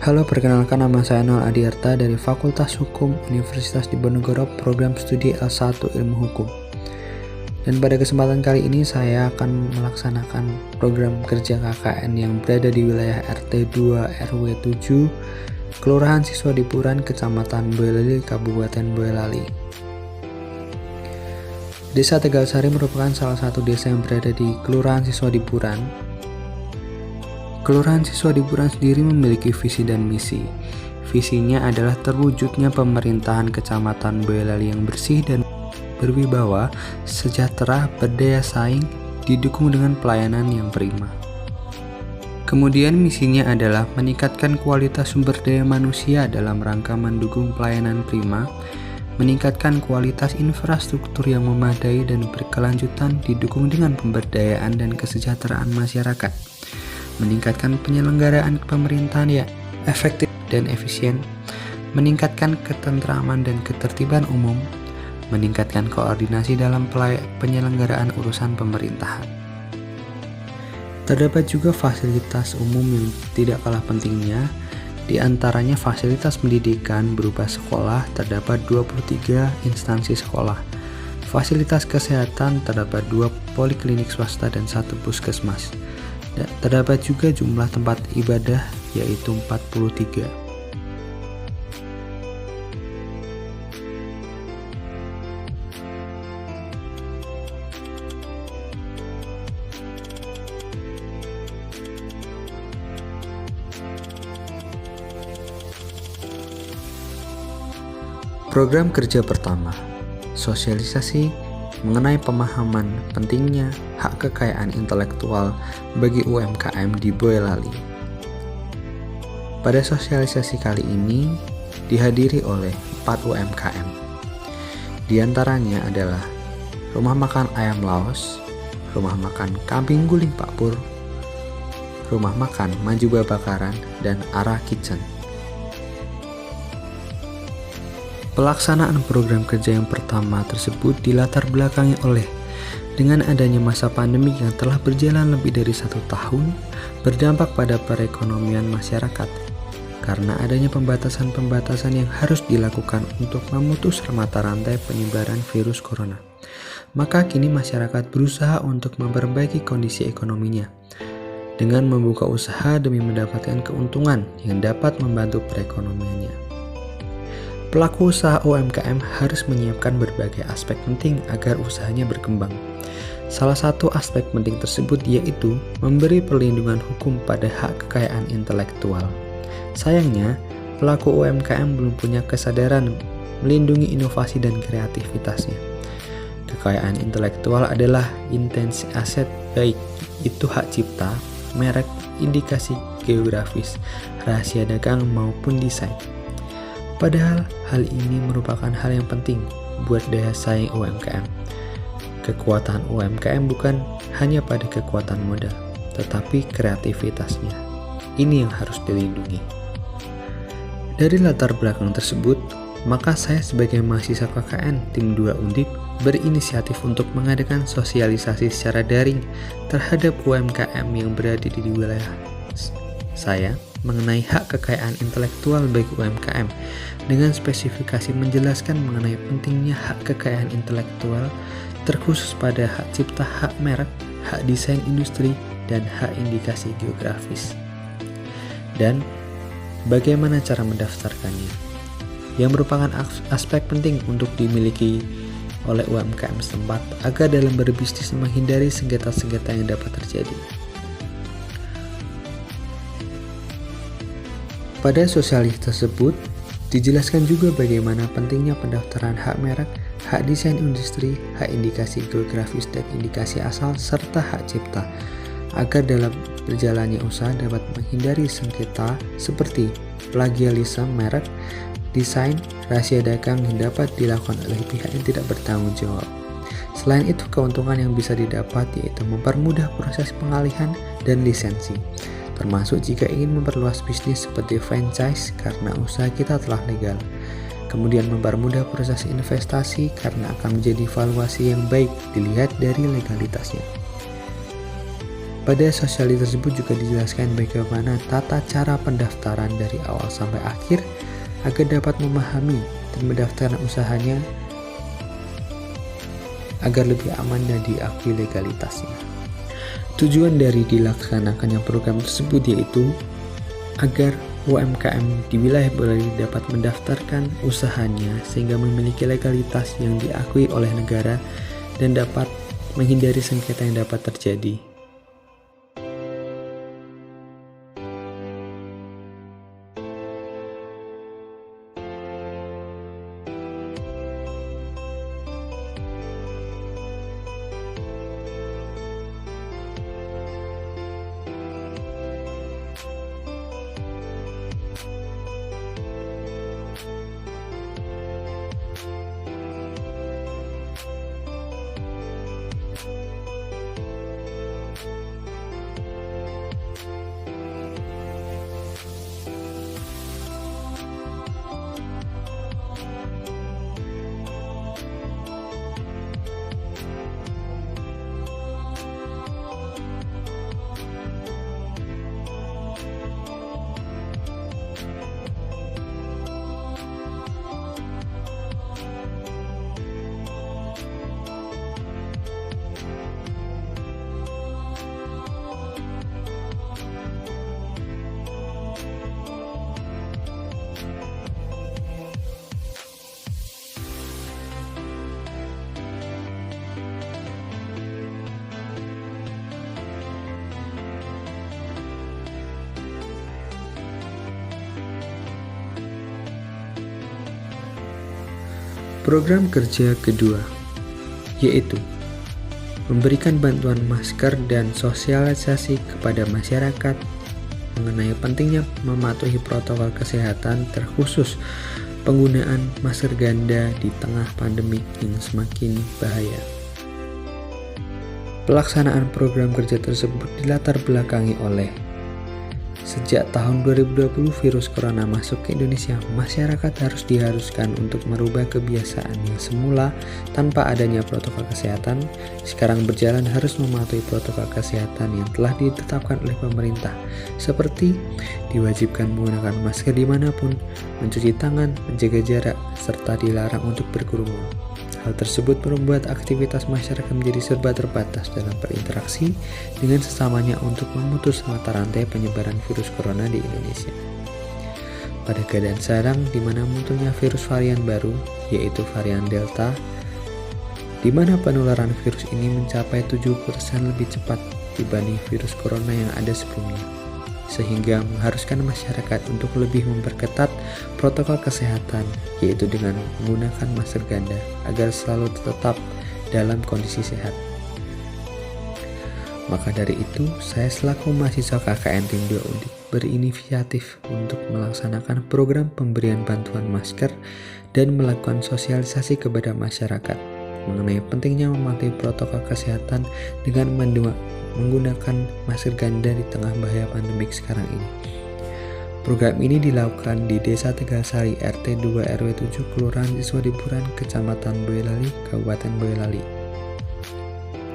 Halo, perkenalkan nama saya Noel Adiarta dari Fakultas Hukum Universitas Diponegoro, program studi S1 Ilmu Hukum. Dan pada kesempatan kali ini saya akan melaksanakan program kerja KKN yang berada di wilayah RT 2 RW 7, Kelurahan Siswadipuran, Kecamatan Boyolali, Kabupaten Boyolali. Desa Tegalsari merupakan salah satu desa yang berada di Kelurahan Siswadipuran. Kelurahan Siswadipuran sendiri memiliki visi dan misi. Visinya adalah terwujudnya pemerintahan Kecamatan Boyolali yang bersih dan berwibawa, sejahtera, berdaya saing, didukung dengan pelayanan yang prima. Kemudian misinya adalah meningkatkan kualitas sumber daya manusia dalam rangka mendukung pelayanan prima, meningkatkan kualitas infrastruktur yang memadai dan berkelanjutan didukung dengan pemberdayaan dan kesejahteraan masyarakat, meningkatkan penyelenggaraan pemerintahan yang efektif dan efisien, meningkatkan ketentraman dan ketertiban umum, meningkatkan koordinasi dalam penyelenggaraan urusan pemerintahan. Terdapat juga fasilitas umum yang tidak kalah pentingnya, di antaranya fasilitas pendidikan berupa sekolah, terdapat 23 instansi sekolah. Fasilitas kesehatan terdapat 2 poliklinik swasta dan 1 puskesmas. Terdapat juga jumlah tempat ibadah yaitu 43. Program kerja pertama, sosialisasi mengenai pemahaman pentingnya hak kekayaan intelektual bagi UMKM di Boyolali. Pada sosialisasi kali ini dihadiri oleh 4 UMKM. Di antaranya adalah Rumah Makan Ayam Laos, Rumah Makan Kambing Guling Pak Pur, Rumah Makan Maju Babakaran, dan Ara Kitchen. Pelaksanaan program kerja yang pertama tersebut dilatar belakangi oleh dengan adanya masa pandemi yang telah berjalan lebih dari 1 tahun, berdampak pada perekonomian masyarakat karena adanya pembatasan-pembatasan yang harus dilakukan untuk memutus mata rantai penyebaran virus corona. Maka kini masyarakat berusaha untuk memperbaiki kondisi ekonominya dengan membuka usaha demi mendapatkan keuntungan yang dapat membantu perekonomiannya. Pelaku usaha UMKM harus menyiapkan berbagai aspek penting agar usahanya berkembang. Salah satu aspek penting tersebut yaitu memberi perlindungan hukum pada hak kekayaan intelektual. Sayangnya, pelaku UMKM belum punya kesadaran melindungi inovasi dan kreativitasnya. Kekayaan intelektual adalah intensi aset baik itu hak cipta, merek, indikasi geografis, rahasia dagang maupun desain. Padahal hal ini merupakan hal yang penting buat daya saing UMKM. Kekuatan UMKM bukan hanya pada kekuatan modal, tetapi kreativitasnya. Ini yang harus dilindungi. Dari latar belakang tersebut, maka saya sebagai mahasiswa KKN Tim 2 Undip berinisiatif untuk mengadakan sosialisasi secara daring terhadap UMKM yang berada di wilayah saya mengenai hak kekayaan intelektual bagi UMKM dengan spesifikasi menjelaskan mengenai pentingnya hak kekayaan intelektual terkhusus pada hak cipta, hak merek, hak desain industri, dan hak indikasi geografis. Dan bagaimana cara mendaftarkannya, yang merupakan aspek penting untuk dimiliki oleh UMKM setempat agar dalam berbisnis menghindari sengketa-sengketa yang dapat terjadi. Pada sosialisasi tersebut, dijelaskan juga bagaimana pentingnya pendaftaran hak merek, hak desain industri, hak indikasi geografis dan indikasi asal, serta hak cipta, agar dalam berjalannya usaha dapat menghindari sengketa seperti plagialisme merek, desain, rahasia dagang yang dapat dilakukan oleh pihak yang tidak bertanggung jawab. Selain itu, keuntungan yang bisa didapat yaitu mempermudah proses pengalihan dan lisensi, termasuk jika ingin memperluas bisnis seperti franchise karena usaha kita telah legal. Kemudian mempermudah proses investasi karena akan menjadi valuasi yang baik dilihat dari legalitasnya. Pada sosialisasi tersebut juga dijelaskan bagaimana tata cara pendaftaran dari awal sampai akhir agar dapat memahami dan mendaftarkan usahanya agar lebih aman dan diakui legalitasnya. Tujuan dari dilaksanakannya program tersebut yaitu agar UMKM di wilayah Boyolali dapat mendaftarkan usahanya sehingga memiliki legalitas yang diakui oleh negara dan dapat menghindari sengketa yang dapat terjadi. Program kerja kedua yaitu memberikan bantuan masker dan sosialisasi kepada masyarakat mengenai pentingnya mematuhi protokol kesehatan terkhusus penggunaan masker ganda di tengah pandemi yang semakin bahaya. Pelaksanaan program kerja tersebut dilatar belakangi oleh sejak tahun 2020 virus corona masuk ke Indonesia, masyarakat diharuskan untuk merubah kebiasaan yang semula tanpa adanya protokol kesehatan, sekarang berjalan harus mematuhi protokol kesehatan yang telah ditetapkan oleh pemerintah, seperti diwajibkan menggunakan masker dimanapun, mencuci tangan, menjaga jarak, serta dilarang untuk berkerumun. Hal tersebut membuat aktivitas masyarakat menjadi serba terbatas dalam berinteraksi dengan sesamanya untuk memutus mata rantai penyebaran virus corona di Indonesia. Pada keadaan sekarang di mana munculnya virus varian baru, yaitu varian Delta, di mana penularan virus ini mencapai 70% lebih cepat dibanding virus corona yang ada sebelumnya, sehingga mengharuskan masyarakat untuk lebih memperketat protokol kesehatan, yaitu dengan menggunakan masker ganda agar selalu tetap dalam kondisi sehat. Maka dari itu, saya selaku mahasiswa KKN Tim 2 Undip berinisiatif untuk melaksanakan program pemberian bantuan masker dan melakukan sosialisasi kepada masyarakat mengenai pentingnya mematuhi protokol kesehatan dengan menggunakan masker ganda di tengah bahaya pandemik sekarang ini. Program ini dilakukan di Desa Tegalsari RT 2 RW 7 Kelurahan Siswadipuran, Kecamatan Boyolali, Kabupaten Boyolali.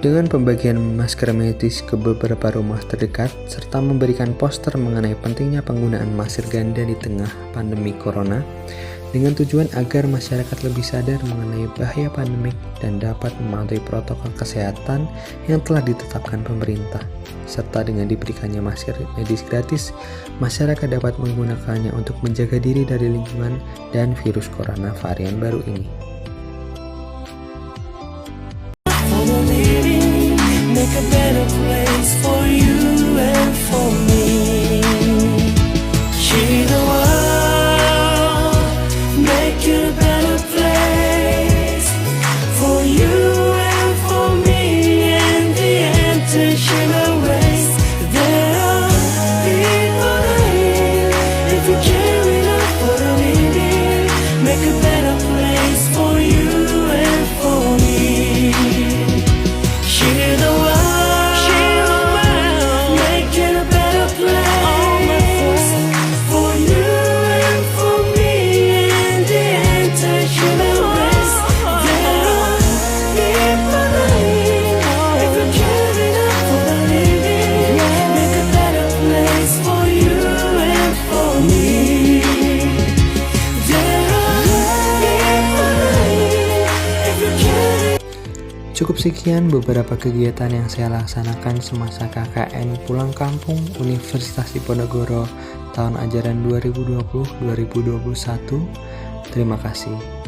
Dengan pembagian masker medis ke beberapa rumah terdekat serta memberikan poster mengenai pentingnya penggunaan masker ganda di tengah pandemi corona, dengan tujuan agar masyarakat lebih sadar mengenai bahaya pandemik dan dapat mematuhi protokol kesehatan yang telah ditetapkan pemerintah, serta dengan diberikannya masker medis gratis, masyarakat dapat menggunakannya untuk menjaga diri dari lingkungan dan virus corona varian baru ini. Make a better place Cukup sekian beberapa kegiatan yang saya laksanakan semasa KKN Pulang Kampung Universitas Diponegoro tahun ajaran 2020-2021. Terima kasih.